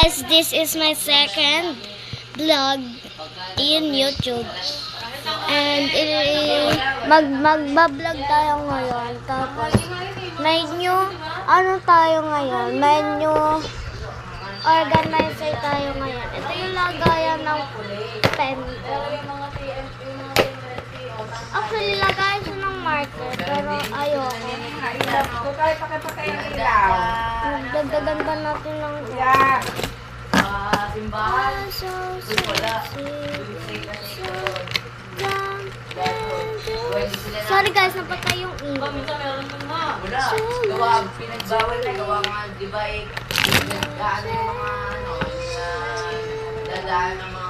Guys, this is my second vlog in YouTube. And magbablog tayo ngayon. Tapos, medyo, tayo ngayon? Medyo organizer tayo ngayon. Ito yung lagayan ng pen. Actually, lagayan siya ng marker. Pero ayoko. Dagdagan ba natin ng sorry guys, napatay yung ink. Pinagbawal na gawa nga, di ba dadaan yung mga dadaan ng mga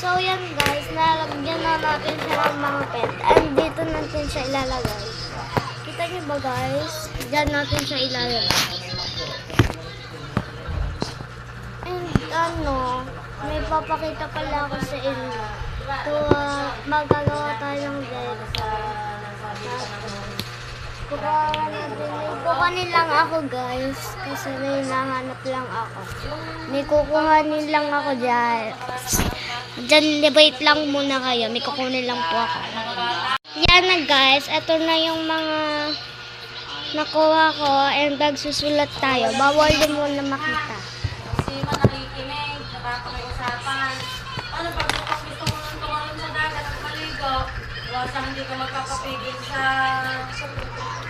So yan guys, nalagyan na natin siya ng mga pen. And dito natin siya ilalagay. Kita niyo ba guys? Diyan natin siya ilalagay. And may papakita pala ako sa inyo. So, magagawa tayo ng kukuhanin lang ako guys. Kasi may nahanap lang ako. May kukuhanin lang ako dyan. Diyan, wait lang muna kayo. May kukunin lang po ako. Yan na guys. Ito na yung mga nakuha ko. And magsusulat tayo. Bawal din muna makita. Kasi nakikinig, nakakakiusapan. Ano pag gusto mo nang tumalon sa dagat at maligo, wasang hindi ka magkakapigil sa...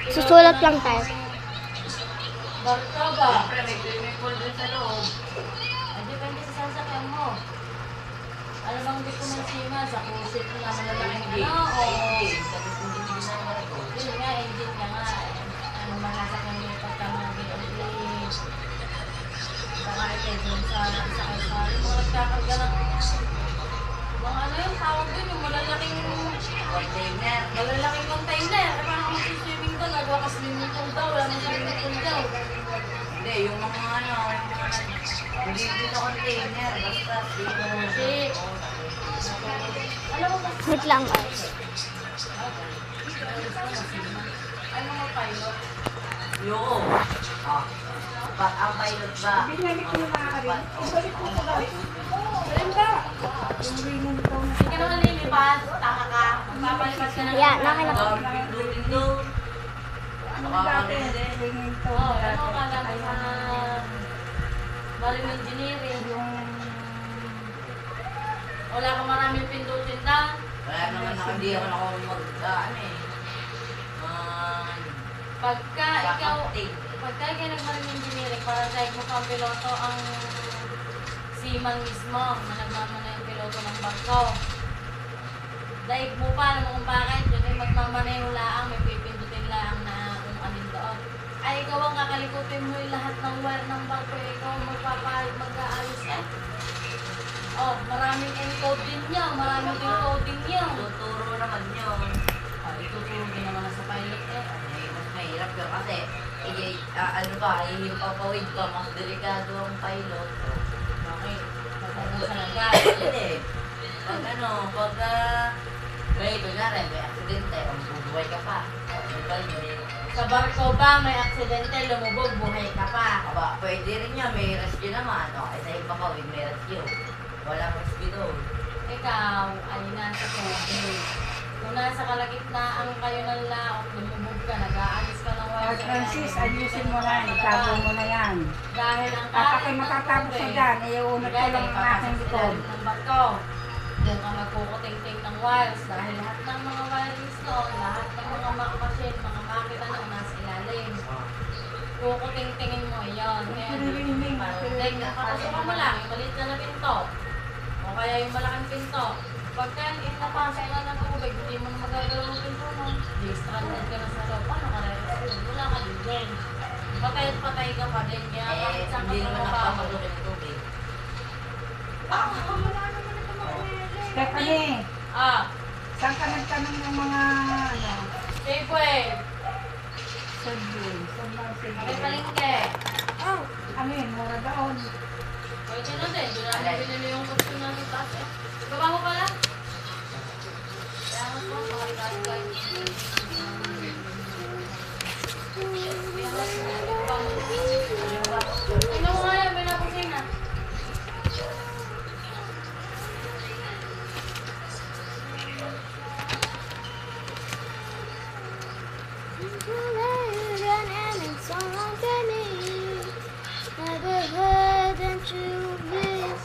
Susulat lang tayo. Barka ba? May swimming pool dun sa loob. Ay, depende sa sasakyan mo. Ano bang di ko ng sima? Sa kusit na malalaking gate. Yun nga, engine ka nga. Ano manasakyan mo yung pagkamagin o please. Baka i-tedlong sa isakay-sari. Mga nagkakarga ng... Mga ano yung tawag dun, yung malalaking... Container. Malalaking container. Parang kung swimming doon, nagawa ka swimming pool daw. Wala mong swimming pool daw. Hindi, yung mga hindi dito container. Basta ship. Alam mo ba? Wait lang guys. Ay, mga pilot. Yung. Ang pilot ba? Binalik ko yung makakarin. Ibalik ko sa gawin. Brenda! Hindi ka naman lilipas. Taka ka. Magpapalipas ka na. Yeah, nakinap. Ano dati? Ringin to. Ano ka dati sa marine engineering? Wala ka maraming pindutin na. Wala naman ako. Hindi ako Pagka ikaw nag-marine engineering, para dahil mo pang piloto ang seaman mismo na nagmamana yung piloto ng barko. Dahil mo pa, alam mo kung bakit, yun ay magmamaneho laang, may pipindutin laang na anin doon. Ay, ikaw ang kakalikutin mo yung lahat ng wire ng barko, ikaw ang mag-aayos Oh, maraming encode din niya, maraming encoding niya. Tuturo naman niyo. Ituturo din naman sa pilot mas mahirap yun kasi hihimpapawid ka, mas delikado ang pilot. Okay, pagkakusan ng gas. Hindi. May aksidente, bubuhay ka pa. Sa barko ba may aksidente, lumubog, buhay ka pa? Aba, pwede rin yan, may rescue naman. Okay, sa himpapawid may rescue. Walang rescue doon. Ikaw ay nasa tubig. Kung nasa kalagitnaan kayo ng laot, lumubog ka, nag-aalis ka ng wire. Francis, ayusin mo na. Itago mo na yan. Dahil ang Kapag matatapos sa dyan, iunod ko lang ang aking likod. ng barko. Doon ka magkukuting-ting ng wires. Dahil lahat ng mga wirings doon, lahat ng mga machine, mga makina na nasa ilalim. Kukuting-tingin mo yun. Kaya, kapasukan mo lang, yung maliit na pinto. O kaya yung malaking pinto. Pagka napasok na ng tubig, hindi mo na magagalaw ng pinto mo. Di-stranded ka na sa loob. Paano ka rin? Wala ka din. Patay at patay ka pa din. Kaya kahit saan ka trabaho ng tubig. Stephanie, saan ka nagtanong ng mga Safe way. Subway? Saan ba ang May Subway? palengke. Ano yun? Mura doon. Pwede na din. Doon namin binili yung gusto namin taas eh. Baba mo pala. Kaya nga po, makalikas guys. Never heard them to this.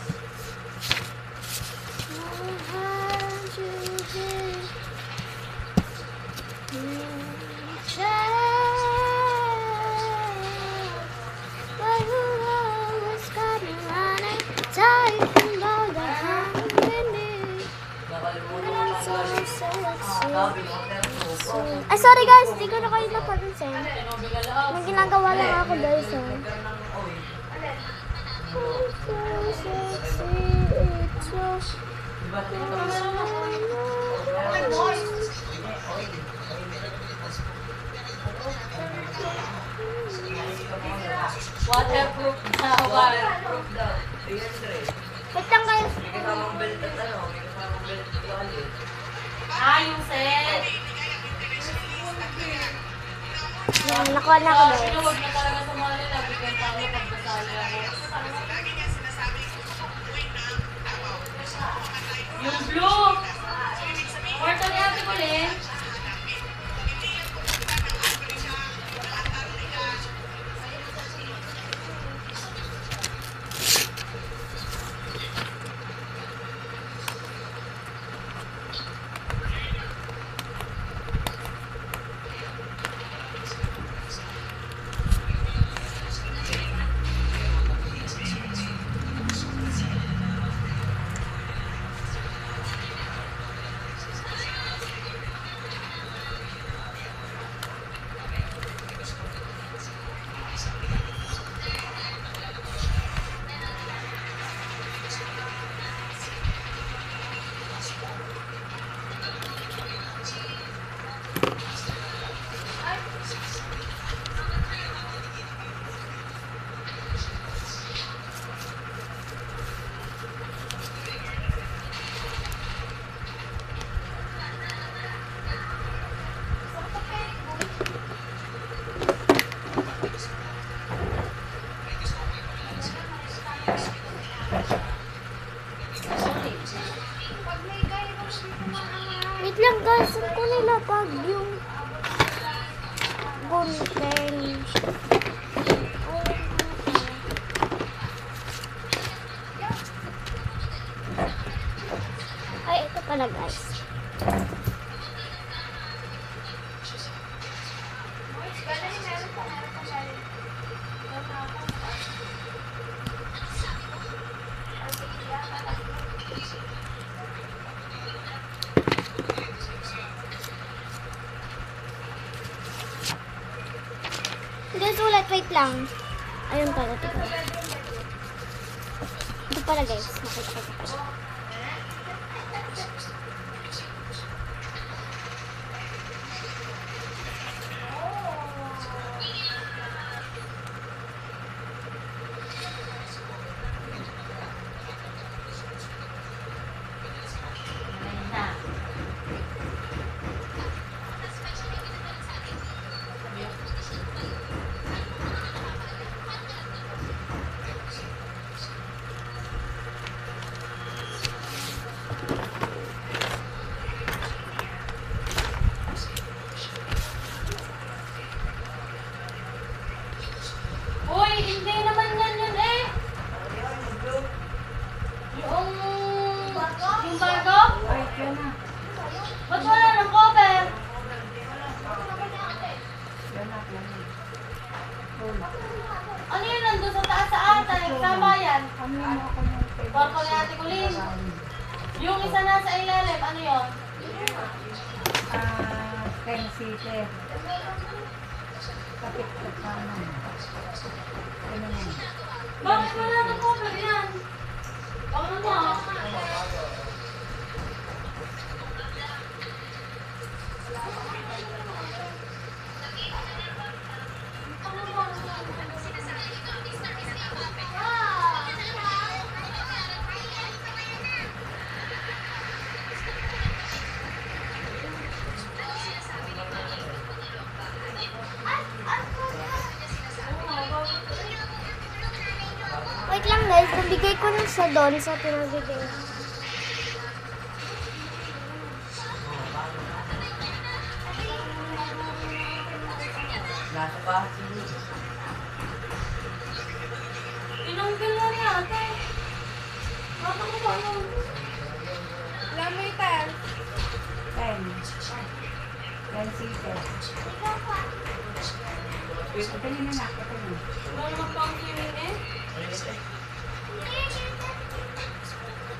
Never heard to this. But who always got me running? Tired from all the happening. I'm so sexy. Ay, sorry guys, hindi ko na kayo napansin. May ginagawa lang ako guys. I'm so sexy, it's so... Waterproof na waterproof. Wait lang guys. Yung set. Yan, nakuha na ako guys. Huwag na talaga sumali. Nabigyan pa ako pag nasali ako. Yung blue. Kwarto ni Ate Colin. Wait lang guys, saan ko nilapag yung gunting? Ay, ito pala guys. Guys, ulit, wait lang. Ayun pala, ito pala. Ito pala guys, nakita ko pala. Uy, hindi naman yan yun eh. Yung bago? Ay, yun na. Ba't wala ng cover? Ano yun nandun sa taas sa ate? Sama yan. Kwarto ni Ate Colin. Yung isa nasa ilalim, ano yun? City. Kapit ka pa naman. Ano na? Bakit wala ng cover yan? Ano mo? Wait lang guys, nabigay ko na siya doon sa pinabigay. Nasa bahay sila. Tinanggal na niya, ate. Baka mo ba ano? Alam mo itan. 10. 10 seater. Ito yun na nak. Ito yun. Wala naman pang swimming eh.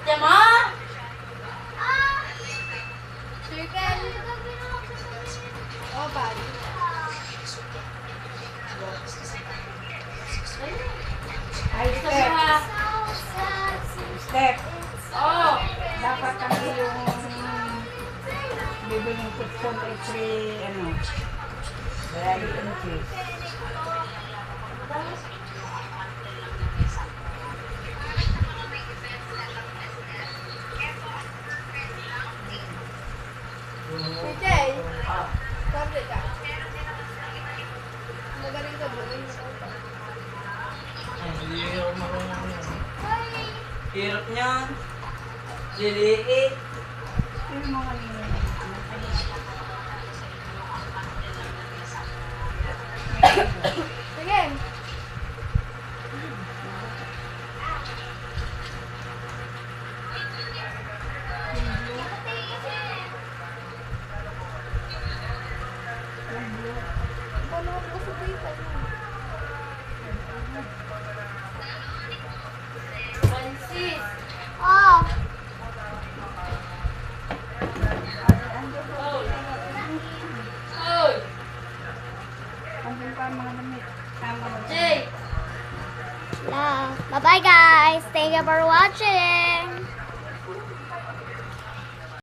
Tema! Circle. Oval. Ay, Gusto mo step. ha? Step. Oo. Dapat kami yung bibiling kitson every, ano, variety inches. CJ. Sabi ka. Magaling ka ba? Hindi ako marunong yan. Hirap niyan. Liliit. Yung mga nila. Sige. Paano ako sa data mo? Francis. Oh, Oy! Andun pa ang mga damit. Tama na. Jay! bye-bye guys. Thank you for watching.